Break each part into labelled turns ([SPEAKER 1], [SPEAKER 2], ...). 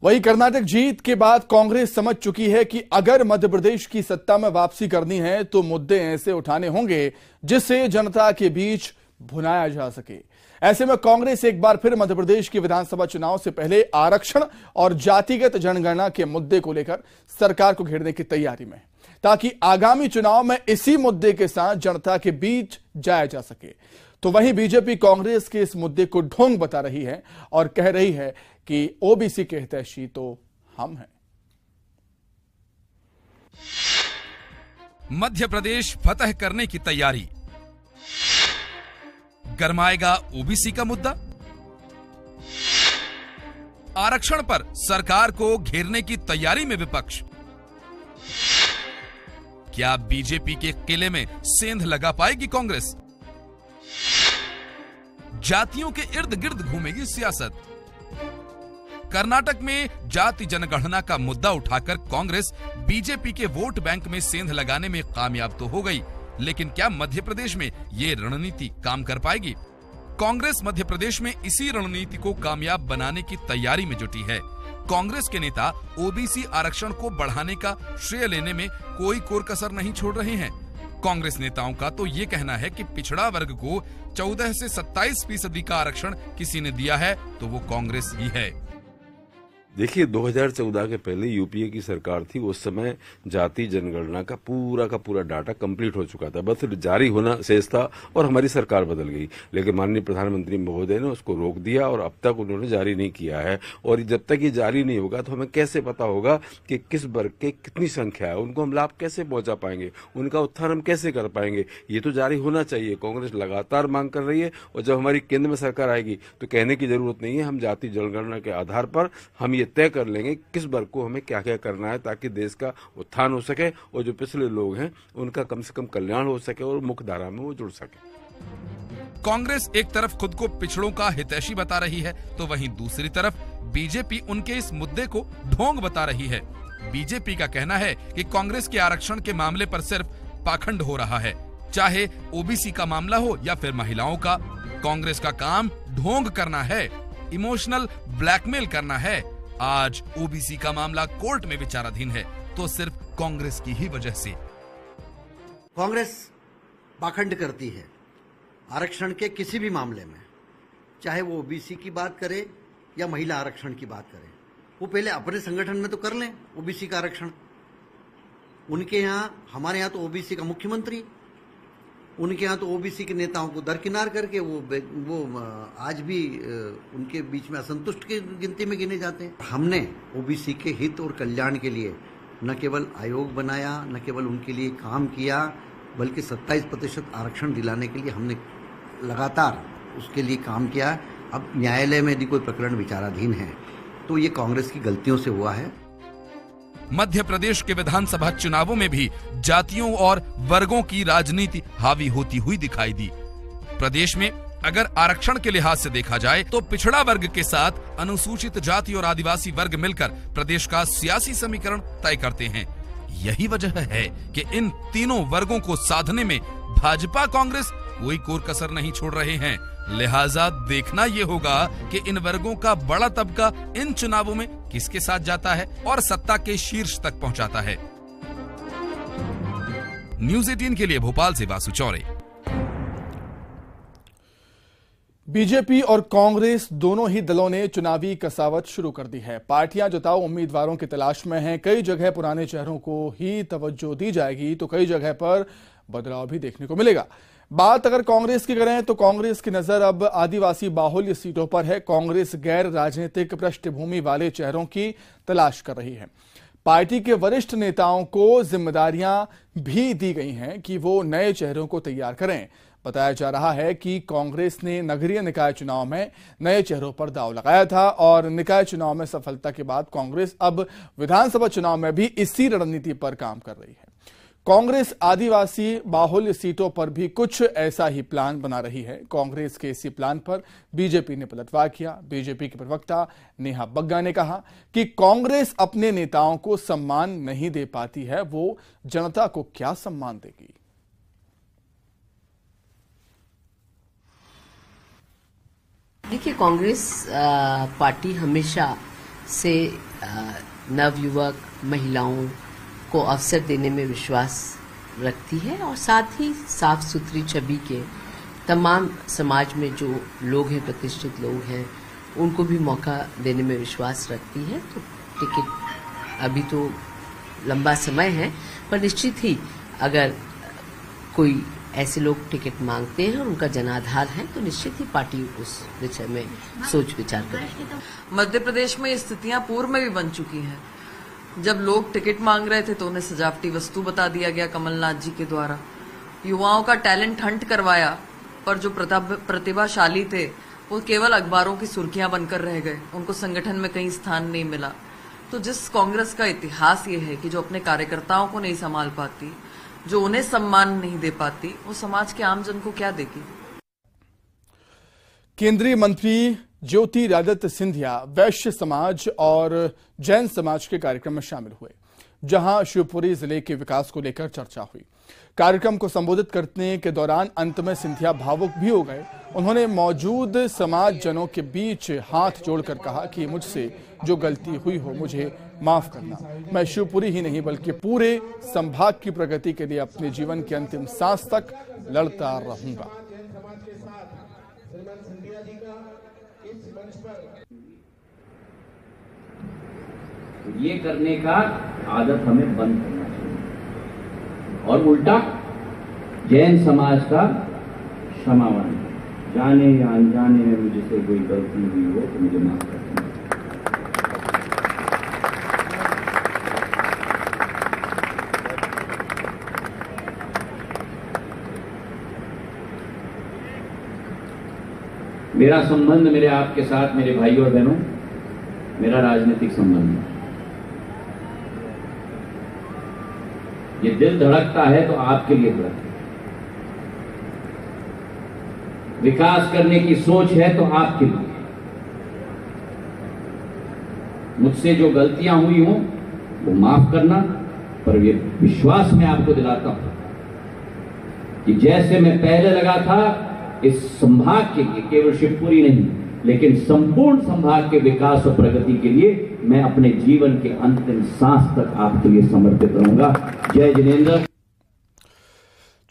[SPEAKER 1] वहीं कर्नाटक जीत के बाद कांग्रेस समझ चुकी है कि अगर मध्य प्रदेश की सत्ता में वापसी करनी है तो मुद्दे ऐसे उठाने होंगे जिससे जनता के बीच भुनाया जा सके। ऐसे में कांग्रेस एक बार फिर मध्य प्रदेश की विधानसभा चुनाव से पहले आरक्षण और जातिगत जनगणना के मुद्दे को लेकर सरकार को घेरने की तैयारी में, ताकि आगामी चुनाव में इसी मुद्दे के साथ जनता के बीच जाया जा सके। तो वहीं बीजेपी कांग्रेस के इस मुद्दे को ढोंग बता रही है और कह रही है कि ओबीसी के हितैषी तो हम हैं।
[SPEAKER 2] मध्य प्रदेश फतह करने की तैयारी, गरमाएगा ओबीसी का मुद्दा। आरक्षण पर सरकार को घेरने की तैयारी में विपक्ष। क्या बीजेपी के किले में सेंध लगा पाएगी कांग्रेस? जातियों के इर्द गिर्द घूमेगी सियासत। कर्नाटक में जाति जनगणना का मुद्दा उठाकर कांग्रेस बीजेपी के वोट बैंक में सेंध लगाने में कामयाब तो हो गई, लेकिन क्या मध्य प्रदेश में ये रणनीति काम कर पाएगी? कांग्रेस मध्य प्रदेश में इसी रणनीति को कामयाब बनाने की तैयारी में जुटी है। कांग्रेस के नेता ओबीसी आरक्षण को बढ़ाने का श्रेय लेने में कोई कोर कसर नहीं छोड़ रहे हैं। कांग्रेस नेताओं का तो ये कहना है कि पिछड़ा वर्ग को 14 से 27% का आरक्षण किसी ने दिया है तो वो कांग्रेस ही है।
[SPEAKER 3] देखिए, 2014 के पहले यूपीए की सरकार थी, उस समय जाति जनगणना का पूरा डाटा कंप्लीट हो चुका था, बस जारी होना शेष था और हमारी सरकार बदल गई। लेकिन माननीय प्रधानमंत्री महोदय ने उसको रोक दिया और अब तक उन्होंने जारी नहीं किया है। और जब तक ये जारी नहीं होगा तो हमें कैसे पता होगा कि किस वर्ग के कितनी संख्या है, उनको हम लाभ कैसे पहुंचा पाएंगे, उनका उत्थान हम कैसे कर पाएंगे? ये तो जारी होना चाहिए। कांग्रेस लगातार मांग कर रही है और जब हमारी केंद्र में सरकार आएगी तो कहने की जरूरत नहीं है। हम जाति जनगणना के आधार पर हम ये तय कर लेंगे किस वर्ग को हमें क्या क्या करना है, ताकि देश का उत्थान हो सके और जो पिछले लोग हैं उनका कम से कम कल्याण हो सके और मुख्य धारा में वो जुड़ सके।
[SPEAKER 2] कांग्रेस एक तरफ खुद को पिछड़ों का हितैषी बता रही है तो वहीं दूसरी तरफ बीजेपी उनके इस मुद्दे को ढोंग बता रही है। बीजेपी का कहना है कि कांग्रेस के आरक्षण के मामले पर सिर्फ पाखंड हो रहा है, चाहे ओबीसी का मामला हो या फिर महिलाओं का। कांग्रेस का काम ढोंग करना है, इमोशनल ब्लैकमेल करना है। आज ओबीसी का मामला कोर्ट में विचाराधीन है तो सिर्फ कांग्रेस की ही वजह से।
[SPEAKER 4] कांग्रेस पाखंड करती है आरक्षण के किसी भी मामले में, चाहे वो ओबीसी की बात करे या महिला आरक्षण की बात करे। वो पहले अपने संगठन में तो कर लें ओबीसी का आरक्षण। उनके यहाँ, हमारे यहाँ तो ओबीसी का मुख्यमंत्री, उनके यहाँ तो ओबीसी के नेताओं को दरकिनार करके वो आज भी उनके बीच में असंतुष्ट की गिनती में गिने जाते हैं। हमने ओबीसी के हित और कल्याण के लिए न केवल आयोग बनाया, न केवल उनके लिए काम किया, बल्कि 27% आरक्षण दिलाने के लिए हमने लगातार उसके लिए काम किया। अब न्यायालय में यदि कोई प्रकरण विचाराधीन है तो ये कांग्रेस की गलतियों से हुआ है।
[SPEAKER 2] मध्य प्रदेश के विधानसभा चुनावों में भी जातियों और वर्गों की राजनीति हावी होती हुई दिखाई दी। प्रदेश में अगर आरक्षण के लिहाज से देखा जाए तो पिछड़ा वर्ग के साथ अनुसूचित जाति और आदिवासी वर्ग मिलकर प्रदेश का सियासी समीकरण तय करते हैं। यही वजह है कि इन तीनों वर्गों को साधने में भाजपा कांग्रेस कोई कोर कसर नहीं छोड़ रहे हैं। लिहाजा देखना यह होगा कि इन वर्गों का बड़ा तबका इन चुनावों में किसके साथ जाता है और सत्ता के शीर्ष तक पहुंचाता है। न्यूज़ 18 के लिए भोपाल से वासु चौरे।
[SPEAKER 1] बीजेपी और कांग्रेस दोनों ही दलों ने चुनावी कसावट शुरू कर दी है। पार्टियां जुताऊ उम्मीदवारों की तलाश में हैं। कई जगह पुराने चेहरों को ही तवज्जो दी जाएगी तो कई जगह पर बदलाव भी देखने को मिलेगा। बात अगर कांग्रेस की करें तो कांग्रेस की नजर अब आदिवासी बाहुल्य सीटों पर है। कांग्रेस गैर राजनीतिक पृष्ठभूमि वाले चेहरों की तलाश कर रही है। पार्टी के वरिष्ठ नेताओं को जिम्मेदारियां भी दी गई हैं कि वो नए चेहरों को तैयार करें। बताया जा रहा है कि कांग्रेस ने नगरीय निकाय चुनाव में नए चेहरों पर दांव लगाया था और निकाय चुनाव में सफलता के बाद कांग्रेस अब विधानसभा चुनाव में भी इसी रणनीति पर काम कर रही है। कांग्रेस आदिवासी बाहुल्य सीटों पर भी कुछ ऐसा ही प्लान बना रही है। कांग्रेस के इसी प्लान पर बीजेपी ने पलटवार किया। बीजेपी के प्रवक्ता नेहा बग्गा ने कहा कि कांग्रेस अपने नेताओं को सम्मान नहीं दे पाती है, वो जनता को क्या सम्मान देगी।
[SPEAKER 5] देखिए, कांग्रेस पार्टी हमेशा से नवयुवक महिलाओं को अवसर देने में विश्वास रखती है और साथ ही साफ सुथरी छवि के तमाम समाज में जो लोग हैं, प्रतिष्ठित लोग हैं, उनको भी मौका देने में विश्वास रखती है। तो टिकट अभी तो लंबा समय है, पर निश्चित ही अगर कोई ऐसे लोग टिकट मांगते हैं और उनका जनाधार है तो निश्चित ही पार्टी उस विषय में सोच विचार करेगी।
[SPEAKER 6] मध्य प्रदेश में ये स्थितियां पूर्व में भी बन चुकी हैं। जब लोग टिकट मांग रहे थे तो उन्हें सजावटी वस्तु बता दिया गया कमलनाथ जी के द्वारा। युवाओं का टैलेंट हंट करवाया, पर जो प्रतिभाशाली थे वो केवल अखबारों की सुर्खियां बनकर रह गए, उनको संगठन में कहीं स्थान नहीं मिला। तो जिस कांग्रेस का इतिहास ये है कि जो अपने कार्यकर्ताओं को नहीं संभाल पाती, जो उन्हें सम्मान नहीं दे पाती, वो समाज के आमजन को क्या देगी।
[SPEAKER 1] केंद्रीय मंत्री ज्योतिरादित्य सिंधिया वैश्य समाज और जैन समाज के कार्यक्रम में शामिल हुए, जहां शिवपुरी जिले के विकास को लेकर चर्चा हुई। कार्यक्रम को संबोधित करने के दौरान अंत में सिंधिया भावुक भी हो गए। उन्होंने मौजूद समाज जनों के बीच हाथ जोड़कर कहा कि मुझसे जो गलती हुई हो मुझे माफ करना। मैं शिवपुरी ही नहीं बल्कि पूरे संभाग की प्रगति के लिए अपने जीवन के अंतिम सांस तक लड़ता रहूंगा।
[SPEAKER 7] ये करने का आदत हमें बंद करना चाहिए और उल्टा जैन समाज का क्षमावान, जाने या अनजाने में मुझसे कोई गलती हुई हो तो मुझे माफ कर देना। मेरा संबंध मेरे आपके साथ, मेरे भाइयों और बहनों, मेरा राजनीतिक संबंध है। ये दिल धड़कता है तो आपके लिए धड़कता है, विकास करने की सोच है तो आपके लिए। मुझसे जो गलतियां हुई हों वो माफ करना, पर ये विश्वास मैं आपको दिलाता हूं कि जैसे मैं पहले लगा था इस संभाग के लिए, केवल शिवपुरी नहीं लेकिन संपूर्ण संभाग के विकास और प्रगति के लिए मैं अपने जीवन के अंतिम सांस तक आपके लिए समर्पित रहूंगा। जय जिनेंद्र।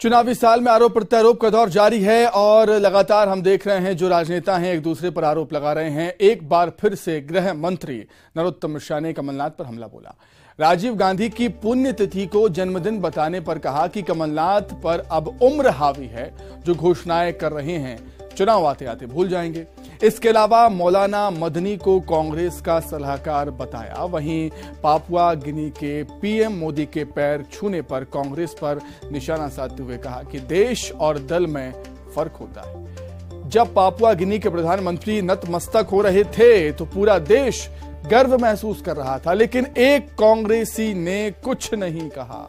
[SPEAKER 1] चुनावी साल में आरोप प्रत्यारोप का दौर जारी है और लगातार हम देख रहे हैं जो राजनेता हैं एक दूसरे पर आरोप लगा रहे हैं। एक बार फिर से गृह मंत्री नरोत्तम मिश्रा ने कमलनाथ पर हमला बोला। राजीव गांधी की पुण्यतिथि को जन्मदिन बताने पर कहा कि कमलनाथ पर अब उम्र हावी है, जो घोषणाएं कर रहे हैं चुनाव आते आते भूल जाएंगे। इसके अलावा मौलाना मदनी को कांग्रेस का सलाहकार बताया। वहीं पापुआ गिनी के पीएम मोदी के पैर छूने पर कांग्रेस पर निशाना साधते हुए कहा कि देश और दल में फर्क होता है। जब पापुआ गिनी के प्रधानमंत्री नतमस्तक हो रहे थे तो पूरा देश गर्व महसूस कर रहा था, लेकिन एक कांग्रेसी ने कुछ नहीं कहा।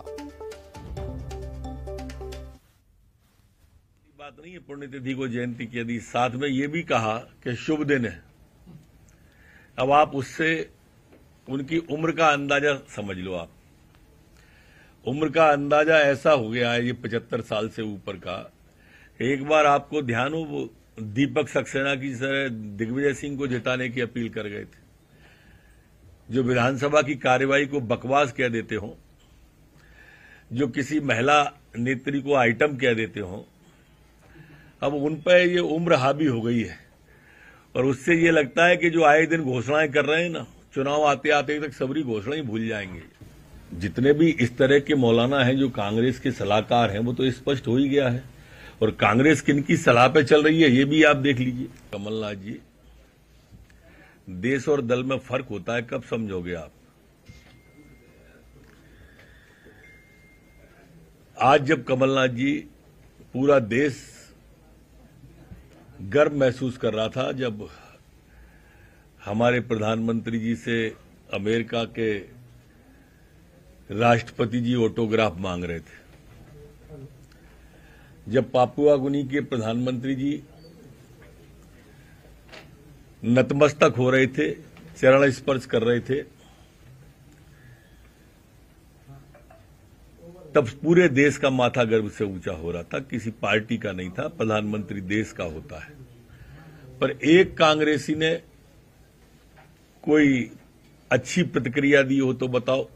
[SPEAKER 8] बात नहीं है पुण्यतिथि को जयंती की, यदि साथ में ये भी कहा कि शुभ दिन है। अब आप उससे उनकी उम्र का अंदाजा समझ लो। आप उम्र का अंदाजा ऐसा हो गया है ये 75 साल से ऊपर का। एक बार आपको ध्यान हो वो दीपक सक्सेना की तरह दिग्विजय सिंह को जिताने की अपील कर गए थे, जो विधानसभा की कार्यवाही को बकवास कह देते हो, जो किसी महिला नेत्री को आइटम कह देते हो। अब उन पर ये उम्र हावी हो गई है और उससे ये लगता है कि जो आए दिन घोषणाएं कर रहे हैं ना, चुनाव आते आते तक सबरी घोषणा ही भूल जाएंगे। जितने भी इस तरह के मौलाना हैं जो कांग्रेस के सलाहकार हैं वो तो स्पष्ट हो ही गया है। और कांग्रेस किनकी सलाह पे चल रही है ये भी आप देख लीजिए। कमलनाथ जी, देश और दल में फर्क होता है, कब समझोगे आप? आज जब कमलनाथ जी, पूरा देश गर्व महसूस कर रहा था जब हमारे प्रधानमंत्री जी से अमेरिका के राष्ट्रपति जी ऑटोग्राफ मांग रहे थे, जब पापुआ गुनी के प्रधानमंत्री जी नतमस्तक हो रहे थे, चरण स्पर्श कर रहे थे, तब पूरे देश का माथा गर्व से ऊंचा हो रहा था। किसी पार्टी का नहीं था, प्रधानमंत्री देश का होता है। पर एक कांग्रेसी ने कोई अच्छी प्रतिक्रिया दी हो तो बताओ।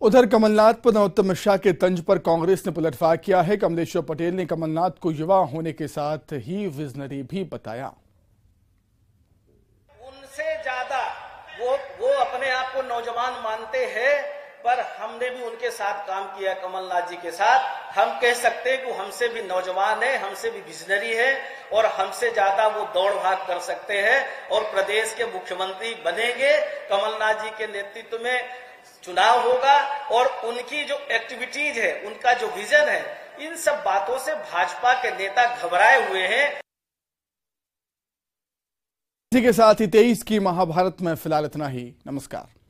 [SPEAKER 1] उधर कमलनाथ पर नरोत्तम मिश्रा के तंज पर कांग्रेस ने पलटवार किया है। कमलेश्वर पटेल ने कमलनाथ को युवा होने के साथ ही विजनरी भी बताया।
[SPEAKER 9] उनसे ज्यादा वो अपने आप को नौजवान मानते हैं, पर हमने भी उनके साथ काम किया कमलनाथ जी के साथ। हम कह सकते हैं कि हमसे भी नौजवान है, हमसे भी विजनरी है और हमसे ज्यादा वो दौड़ भाग कर सकते हैं और प्रदेश के मुख्यमंत्री बनेंगे। कमलनाथ जी के नेतृत्व में चुनाव होगा और उनकी जो एक्टिविटीज है, उनका जो विजन है, इन सब बातों से भाजपा के नेता घबराए हुए हैं।
[SPEAKER 1] इसी के साथ ही 23 की महाभारत में फिलहाल इतना ही। नमस्कार।